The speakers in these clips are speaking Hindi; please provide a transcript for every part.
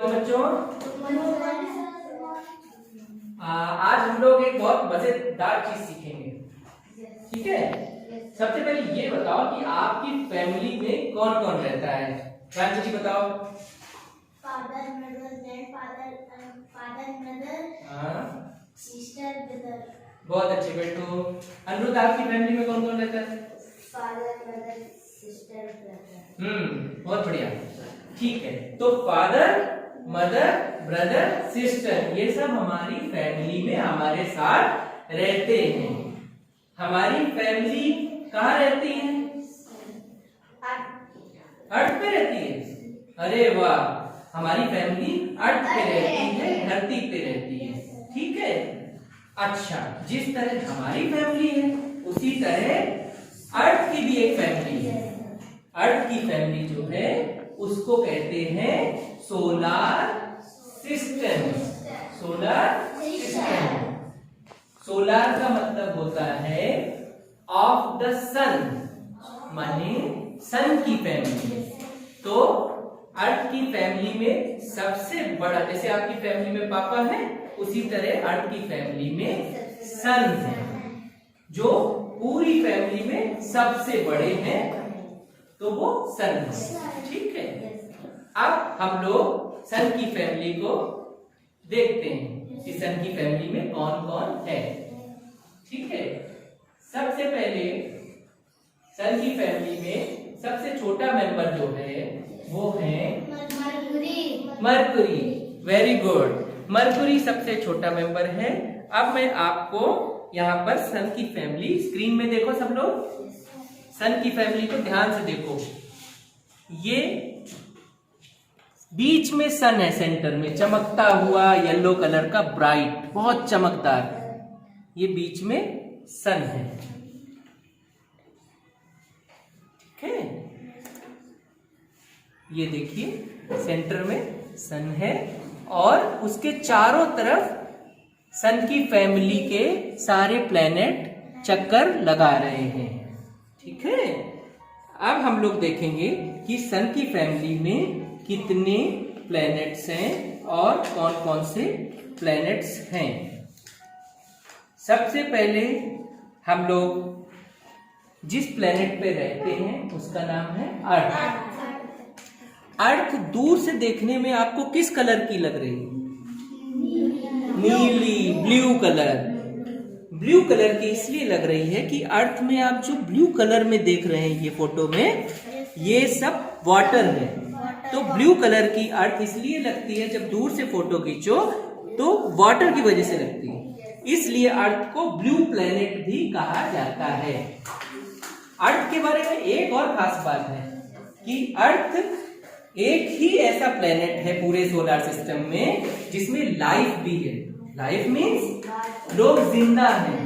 बच्चों, आज हम लोग एक बहुत मजेदार चीज सीखेंगे। ठीक है, सबसे पहले ये बताओ कि आपकी फैमिली में कौन कौन रहता है। राजू जी बताओ। Father, mother, grandfather, father, mother, sister, brother. बहुत अच्छे बेटो। अनिरुद्ध, आपकी फैमिली में कौन कौन रहता है? Father, mother, sister, brother. बहुत बढ़िया। ठीक है, तो फादर, मदर, ब्रदर, सिस्टर, ये सब हमारी फैमिली में हमारे साथ रहते हैं। हमारी फैमिली कहाँ रहती है? अर्थ पे रहती है। अरे वाह, हमारी फैमिली अर्थ पे रहती है, धरती पे रहती है। ठीक है, अच्छा, जिस तरह हमारी फैमिली है उसी तरह अर्थ की भी एक फैमिली है। अर्थ की फैमिली जो है उसको कहते हैं solar system. Solar system. Solar का मतलब होता है ऑफ द सन, माने सन की फैमिली। तो अर्थ की फैमिली में सबसे बड़ा, जैसे आपकी फैमिली में पापा है, उसी तरह अर्थ की फैमिली में सन है, जो पूरी फैमिली में सबसे बड़े हैं, तो वो सन है। ठीक है, अब हम लोग सन की फैमिली को देखते हैं कि सन की फैमिली में कौन कौन है। ठीक है, सबसे पहले सन की फैमिली में सबसे छोटा मेंबर जो है वो है मरकुरी। वेरी गुड, मरकुरी सबसे छोटा मेंबर है। अब मैं आपको यहाँ पर सन की फैमिली, स्क्रीन में देखो सब लोग, सन की फैमिली को ध्यान से देखो। ये बीच में सन है, सेंटर में चमकता हुआ येलो कलर का, ब्राइट, बहुत चमकदार। ये बीच में सन है। ठीक है, ये देखिए सेंटर में सन है और उसके चारों तरफ सन की फैमिली के सारे प्लैनेट चक्कर लगा रहे हैं। ठीक है, अब हम लोग देखेंगे कि सन की फैमिली में कितने प्लैनेट्स हैं और कौन कौन से प्लैनेट्स हैं। सबसे पहले हम लोग जिस प्लैनेट पे रहते हैं उसका नाम है अर्थ। अर्थ दूर से देखने में आपको किस कलर की लग रही है? नीली, ब्लू कलर। ब्लू कलर की इसलिए लग रही है कि अर्थ में आप जो ब्लू कलर में देख रहे हैं ये फोटो में, ये सब वाटर है। तो ब्लू कलर की अर्थ इसलिए लगती है, जब दूर से फोटो खींचो तो वाटर की वजह से लगती है, इसलिए अर्थ को ब्लू प्लेनेट भी कहा जाता है। अर्थ के बारे में एक और खास बात है कि अर्थ एक ही ऐसा प्लेनेट है पूरे सोलर सिस्टम में जिसमें लाइफ भी है। लाइफ मीन्स लोग जिंदा हैं।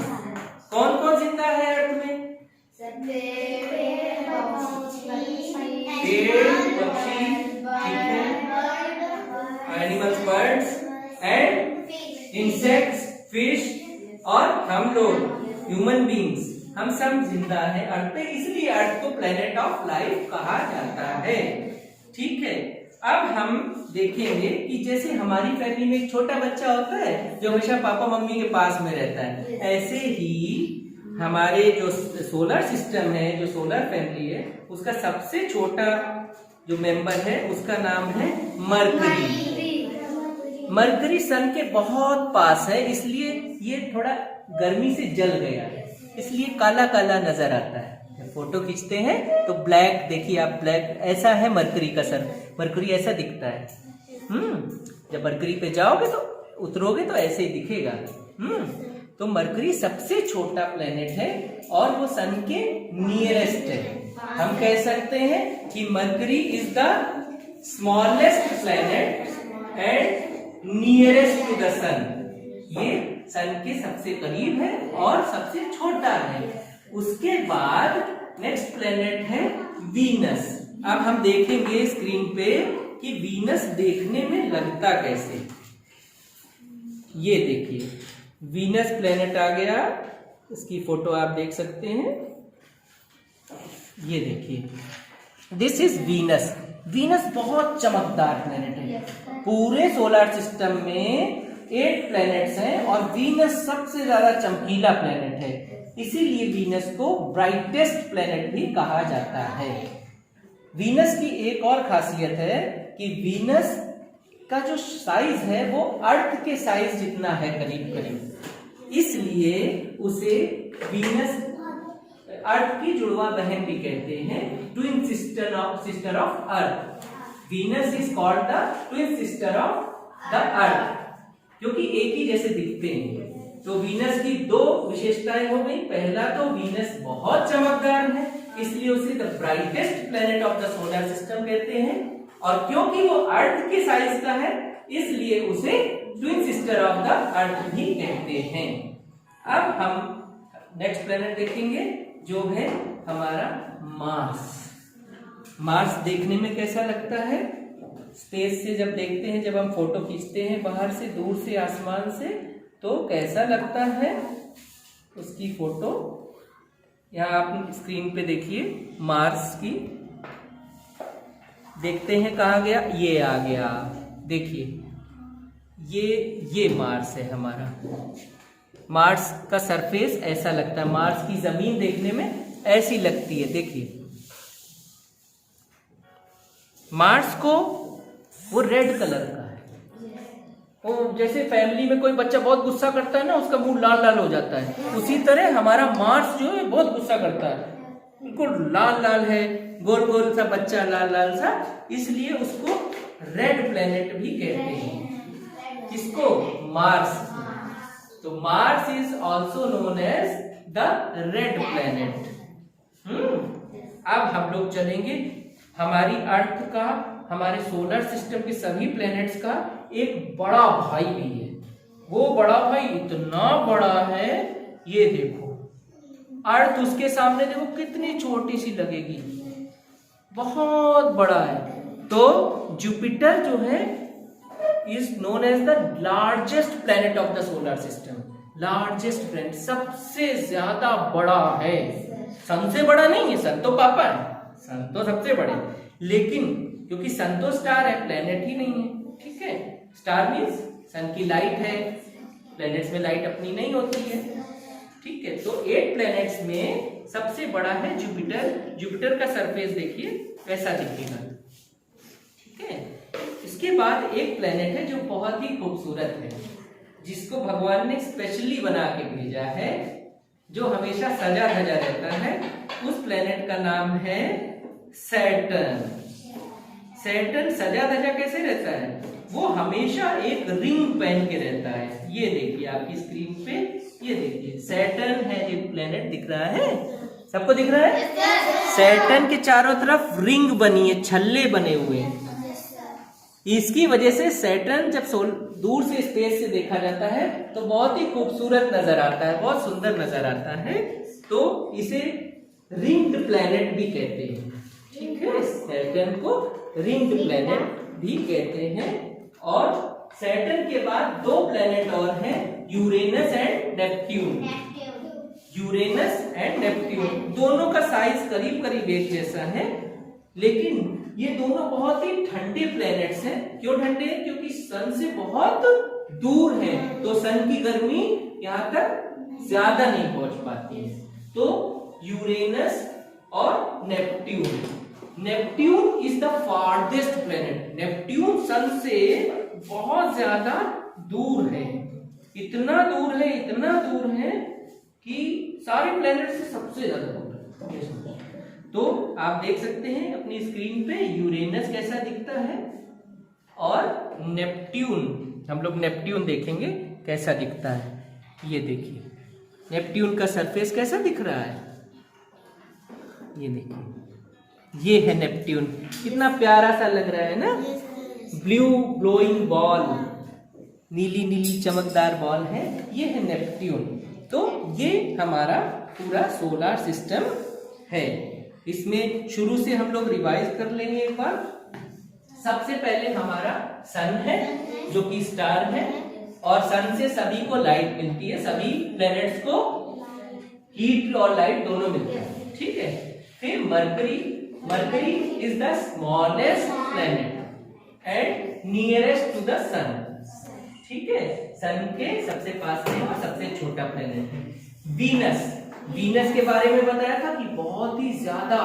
कौन कौन जिंदा है अर्थ में? पेड़, पक्षी, animals, birds and insects, fish, और हम लोग ह्यूमन बींग्स, हम सब जिंदा हैं अर्थ पे, इसलिए अर्थ को प्लेनेट ऑफ लाइफ कहा जाता है। ठीक है, अब हम देखेंगे कि जैसे हमारी फैमिली में एक छोटा बच्चा होता है जो हमेशा पापा मम्मी के पास में रहता है, ऐसे ही हमारे जो सोलर सिस्टम है, जो सोलर फैमिली है, उसका सबसे छोटा जो मेंबर है उसका नाम है मरकरी। मरकरी सन के बहुत पास है, इसलिए ये थोड़ा गर्मी से जल गया है, इसलिए काला काला नजर आता है। फोटो खींचते हैं तो ब्लैक, देखिए आप, ब्लैक ऐसा है मरकरी का सन। मरकरी ऐसा दिखता है। जब मरकरी पे जाओगे तो उतरोगे तो ऐसे ही दिखेगा। तो मरकरी सबसे छोटा प्लेनेट है और वो सन के नियरेस्ट है। हम कह सकते हैं कि Mercury is the smallest planet and nearest to the sun. ये सन के सबसे करीब है और सबसे छोटा है। उसके बाद नेक्स्ट प्लेनेट है वीनस। अब हम देखेंगे स्क्रीन पे कि वीनस देखने में लगता कैसे। ये देखिए वीनस प्लेनेट आ गया, इसकी फोटो आप देख सकते हैं। ये देखिए, दिस इज वीनस। वीनस बहुत चमकदार प्लेनेट है। पूरे सोलर सिस्टम में 8 प्लैनेट्स हैं और वीनस सबसे ज्यादा चमकीला प्लैनेट है, इसीलिए वीनस को ब्राइटेस्ट प्लैनेट भी कहा जाता है। वीनस की एक और खासियत है कि वीनस का जो साइज है वो अर्थ के साइज जितना है करीब करीब, इसलिए उसे वीनस अर्थ की जुड़वा बहन भी कहते हैं, twin sister of earth. Venus is called the twin sister of the earth, क्योंकि एक ही जैसे दिखते हैं। तो वीनस की 2 विशेषताएं हो गई। पहला तो वीनस बहुत चमकदार है, इसलिए उसे the brightest planet of the solar system कहते हैं, और क्योंकि वो अर्थ के साइज का है इसलिए उसे twin sister of the earth भी कहते हैं। अब हम नेक्स्ट प्लैनेट देखेंगे जो है हमारा मार्स। मार्स देखने में कैसा लगता है? स्पेस से जब देखते हैं, जब हम फोटो खींचते हैं बाहर से, दूर से, आसमान से, तो कैसा लगता है उसकी फोटो? यहाँ आप स्क्रीन पे देखिए मार्स की, देखते हैं कहाँ गया, ये आ गया। देखिए ये मार्स है हमारा। मार्स का सरफेस ऐसा लगता है, मार्स की जमीन देखने में ऐसी लगती है। देखिए मार्स को वो रेड कलर का है। वो जैसे फैमिली में कोई बच्चा बहुत गुस्सा करता है ना, उसका मुंह लाल लाल हो जाता है, उसी तरह हमारा मार्स जो है बहुत गुस्सा करता है, बिल्कुल लाल लाल है, गोल गोल सा बच्चा लाल लाल सा, इसलिए उसको रेड प्लेनेट भी कहते हैं। किसको? मार्स। तो Mars is also known as the red planet. अब हम लोग चलेंगे हमारी अर्थ का, हमारे सोलर सिस्टम के सभी प्लैनेट्स का एक बड़ा भाई भी है। वो बड़ा भाई इतना बड़ा है, ये देखो अर्थ उसके सामने देखो कितनी छोटी सी लगेगी, बहुत बड़ा है। तो जुपिटर जो है is known as the largest planet of the solar system. Largest planet, सबसे ज्यादा बड़ा है। सन से बड़ा नहीं है, सन तो पापा है, सन तो सबसे बड़े, लेकिन क्योंकि सन तो स्टार है, प्लेनेट ही नहीं है। ठीक है, स्टार मीन्स सन की लाइट है, प्लैनेट्स में लाइट अपनी नहीं होती है। ठीक है, तो 8 प्लैनेट्स में सबसे बड़ा है जुपिटर। जुपिटर का सरफेस देखिए कैसा दिखेगा। ठीक है, इसके बाद एक प्लैनेट है जो बहुत ही खूबसूरत है, जिसको भगवान ने स्पेशली बना के भेजा है, जो हमेशा सजा धजा रहता है। उस प्लैनेट का नाम है सैटर्न। सैटर्न सजा धजा कैसे रहता है? वो हमेशा एक रिंग पहन के रहता है। ये देखिए आपकी स्क्रीन पे, ये देखिए सैटर्न है, ये प्लैनेट दिख रहा है, सबको दिख रहा है? सैटर्न के चारों तरफ रिंग बनी है, छल्ले बने हुए हैं। इसकी वजह से सैटर्न जब दूर से स्पेस से देखा जाता है तो बहुत ही खूबसूरत नजर आता है, बहुत सुंदर नजर आता है। तो इसे रिंग्ड प्लैनेट भी कहते हैं। ठीक है, सैटर्न को रिंग्ड प्लैनेट भी कहते हैं। और सैटर्न के बाद 2 प्लैनेट और हैं, Uranus and Neptune. Uranus and Neptune दोनों का साइज करीब करीब एक जैसा है, लेकिन ये दोनों बहुत ही ठंडे प्लैनेट्स हैं। क्यों ठंडे हैं? क्योंकि सन से बहुत दूर हैं, तो सन की गर्मी यहाँ तक ज्यादा नहीं पहुंच पाती है। तो यूरेनस और Neptune. Neptune is the farthest planet. Neptune sun से बहुत ज्यादा दूर है, इतना दूर है, इतना दूर है कि सारे प्लैनेट से सबसे ज्यादा दूर है। तो आप देख सकते हैं अपनी स्क्रीन पे यूरेनस कैसा दिखता है, और नेपट्यून, हम लोग नेपट्यून देखेंगे कैसा दिखता है। ये देखिए नेपट्यून का सरफेस कैसा दिख रहा है, ये देखिए, ये है नेपट्यून। कितना प्यारा सा लग रहा है ना, ब्लू ग्लोइंग बॉल, नीली नीली चमकदार बॉल है, ये है नेपट्यून। तो ये हमारा पूरा सोलर सिस्टम है। इसमें शुरू से हम लोग रिवाइज कर लेंगे एक बार। सबसे पहले हमारा सन है जो कि स्टार है, और सन से सभी को लाइट मिलती है, सभी प्लैनेट्स को हीट और लाइट दोनों मिलते हैं। ठीक है, फिर Mercury Mercury is the smallest planet and nearest to the sun. ठीक है, सन के सबसे पास में और सबसे छोटा प्लेनेट है। वीनस, वीनस के बारे में बताया था कि बहुत ही ज्यादा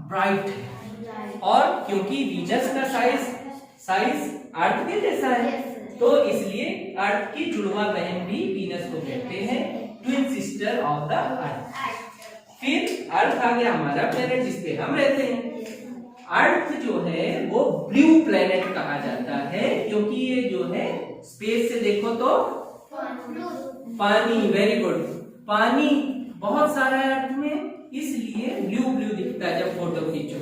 ब्राइट है, और क्योंकि वीनस का साइज अर्थ के जैसा है, तो इसलिए अर्थ की जुड़वा बहन भी वीनस को कहते हैं, twin sister of the earth. फिर अर्थ आ गया हमारा प्लेनेट जिसपे हम रहते हैं। अर्थ जो है वो ब्लू प्लेनेट कहा जाता है, क्योंकि ये जो है स्पेस से देखो तो पानी, वेरी गुड, पानी बहुत सारा है अर्थ में, इसलिए ब्लू ब्लू दिखता है जब फोटो खींचो।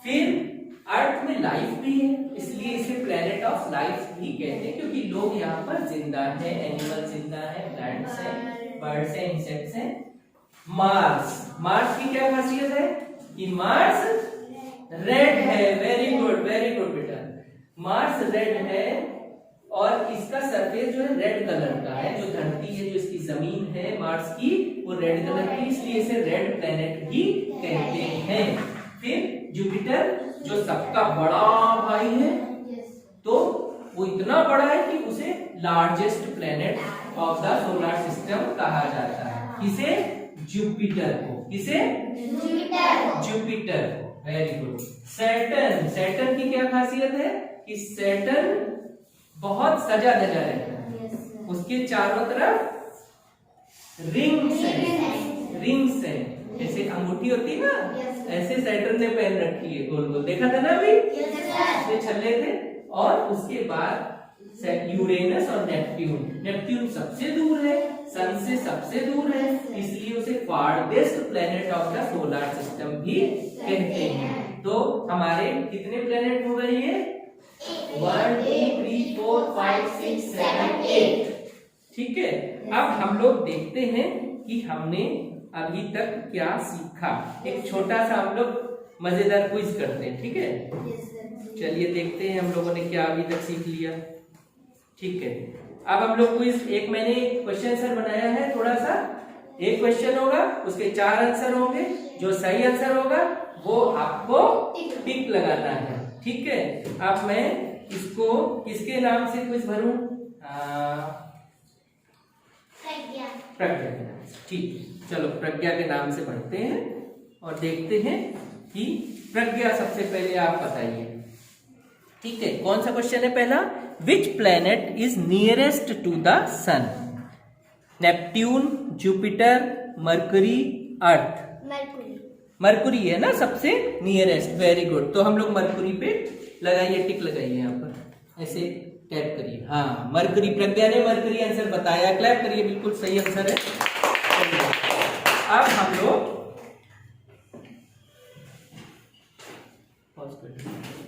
फिर अर्थ में लाइफ भी है, इसलिए इसे प्लेनेट ऑफ लाइफ भी कहते हैं, क्योंकि लोग यहाँ पर जिंदा है, एनिमल जिंदा है, प्लांट्स हैं, बर्ड्स हैं, इंसेक्ट्स हैं। मार्स, मार्स की क्या खासियत है कि मार्स रेड है, वेरी गुड बेटा, मार्स रेड है और इसका सरफेस जो है रेड कलर का है, जो धरती है, जो इसकी जमीन है मार्स की, वो रेड कलर की, इसलिए इसे रेड प्लेनेट भी कहते हैं। फिर जुपिटर जो सबका बड़ा भाई है, तो वो इतना बड़ा है कि उसे largest planet of the solar system कहा जाता है। किसे? जुपिटर को। किसे? Jupiter, very good. Saturn, Saturn की क्या खासियत है कि सैटर्न बहुत सजा धजा रहता है, उसके चारों तरफ रिंग्स हैं, रिंग्स हैं, जैसे अंगूठी होती ना, ऐसे सैटर्न ने पहन रखी है गोल गोल, देखा था ना अभी, ये छल्ले थे। और उसके बाद यूरेनस और नेपट्यून, नेपट्यून सबसे दूर है, सन से सबसे दूर है, इसलिए उसे farthest planet of the solar system भी कहते हैं। तो हमारे कितने प्लेनेट हो गए ये? 1 2 3 4 5 6 7 8। ठीक है, अब हम लोग देखते हैं कि हमने अभी तक क्या सीखा। एक छोटा सा हम लोग मजेदार क्विज करते हैं, ठीक है? चलिए देखते हैं हम लोगों ने क्या अभी तक सीख लिया। ठीक है, अब हम लोग क्विज, एक मैंने क्वेश्चन आंसर बनाया है, थोड़ा सा, एक क्वेश्चन होगा, उसके 4 आंसर होंगे, जो सही आंसर होगा वो आपको टिक लगाना है। ठीक है, अब मैं इसको किसके नाम से क्विज भरूं? प्रज्ञा के नाम से। ठीक है, चलो प्रज्ञा के नाम से भरते हैं और देखते हैं कि प्रज्ञा सबसे पहले आप बताइए। ठीक है, कौन सा क्वेश्चन है पहला? Which planet is nearest to the sun? Neptune, Jupiter, Mercury, Earth. Mercury है ना सबसे नियरेस्ट, वेरी गुड। तो हम लोग मरकुरी पे लगाइए, टिक लगाइए, यहाँ पर ऐसे टैप करिए। हाँ, मरकरी, प्रज्ञा ने मरकरी आंसर बताया, क्लैप करिए, बिल्कुल सही आंसर है। अब हम लोग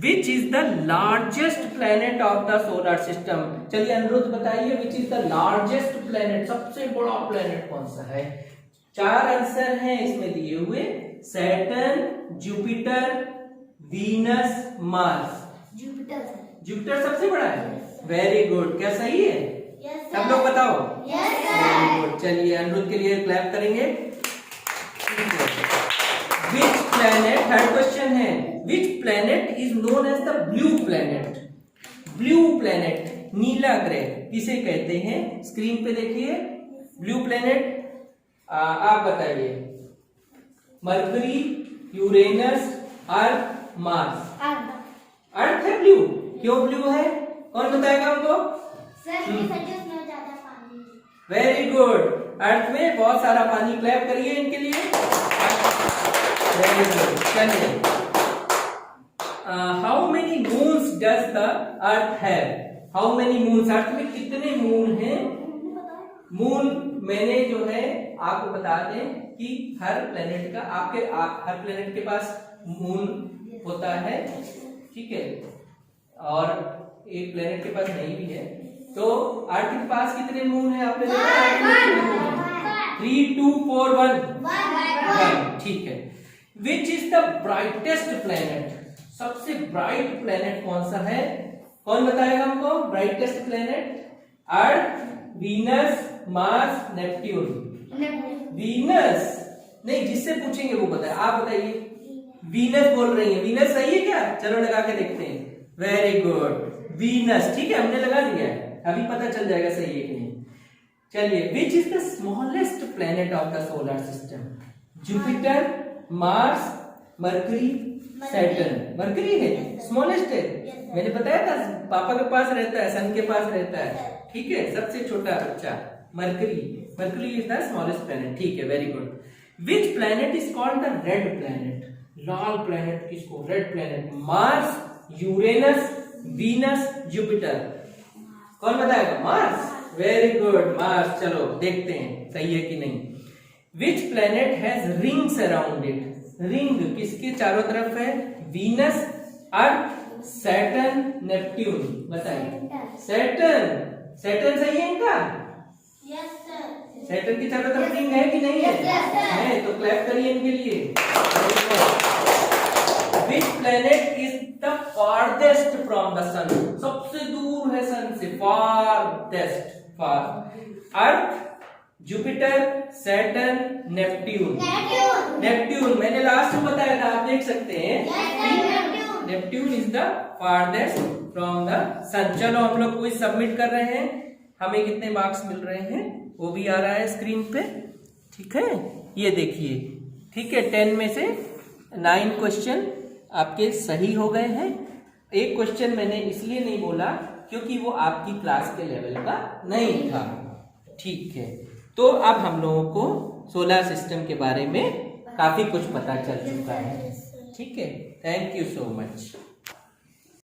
which is the largest planet of the solar system? चलिए अनिरुद्ध बताइए, which is the largest planet, सबसे बड़ा प्लेनेट कौन सा है? 4 आंसर हैं इसमें दिए हुए, Saturn, Jupiter, Venus, Mars. Jupiter सबसे बड़ा है, वेरी गुड। क्या सही है? सब लोग बताओ। Very good. चलिए अनिरुद्ध के लिए क्लैप करेंगे। विच प्लेनेट, थर्ड क्वेश्चन है, which planet is known as the blue planet? Blue planet, नीला ग्रह किसे कहते हैं? स्क्रीन पे देखिए, ब्लू प्लेनेट आप बताइए। मरकरी, यूरेनस, अर्थ, मार्स। अर्थ है ब्लू। क्यों ब्लू है? कौन बताएगा हमको? वेरी गुड, अर्थ में बहुत सारा पानी, क्लैप करिए इनके लिए। Very good. चलिए, how many moons does the earth have? How many moons, earth में कितने मून हैं? मून मैंने जो है आपको बता दें कि हर प्लेनेट का हर प्लेनेट के पास मून होता है, ठीक है, और एक प्लेनेट के पास नहीं भी है। तो अर्थ के पास कितने मून है आपने देखा? 3 2 4 1। ठीक है। Which is the brightest planet? सबसे ब्राइट प्लेनेट कौन सा है? कौन बताएगा हमको ब्राइटेस्ट प्लेनेट? अर्थ, वीनस, मार्स, नेपट्यून। वीनस नहीं, जिससे पूछेंगे वो बताए। आप बताइए, वीनस बोल रही है। वीनस सही है क्या? चलो लगा के देखते हैं। Very good, Venus. ठीक है, हमने लगा लिया है, अभी पता चल जाएगा सही है कि नहीं। चलिए, which is the smallest planet of the solar system? Jupiter, Mars, mercury, Saturn. Mercury है स्मॉलेस्ट है। मैंने बताया था पापा के पास रहता है, सन के पास रहता है। ठीक है, सबसे छोटा बच्चा Mercury. Mercury is the smallest planet. ठीक है, very good. Which planet is called the red planet? लाल प्लेनेट किसको? Red planet. Mars, Uranus, Venus, Jupiter. कौन बताएगा? मार्स। Very good, Mars. चलो देखते हैं सही है कि नहीं। Which planet has rings around it? Ring किसके चारों तरफ है? Venus, earth, Saturn, Neptune. बताइए। सैटर्न। सैटर्न सही है इनका? Yes sir. सैटर्न की चारों तरफ रिंग है कि नहीं है? है, तो क्लैप करिए इनके लिए। Which planet is the farthest from the sun? सबसे दूर है सन से, farthest. Far. Earth, Jupiter, Saturn, Neptune. Neptune मैंने लास्ट में बताया था, आप देख सकते हैं। Neptune is the farthest from the sun. चलो हम लोग क्विज सबमिट कर रहे हैं। हमें कितने मार्क्स मिल रहे हैं वो भी आ रहा है स्क्रीन पे। ठीक है, ये देखिए। ठीक है, 10 में से 9 क्वेश्चन आपके सही हो गए हैं। एक क्वेश्चन मैंने इसलिए नहीं बोला क्योंकि वो आपकी क्लास के लेवल का नहीं था। ठीक है, तो अब हम लोगों को सोलर सिस्टम के बारे में काफी कुछ पता चल चुका है। ठीक है, थैंक यू सो मच।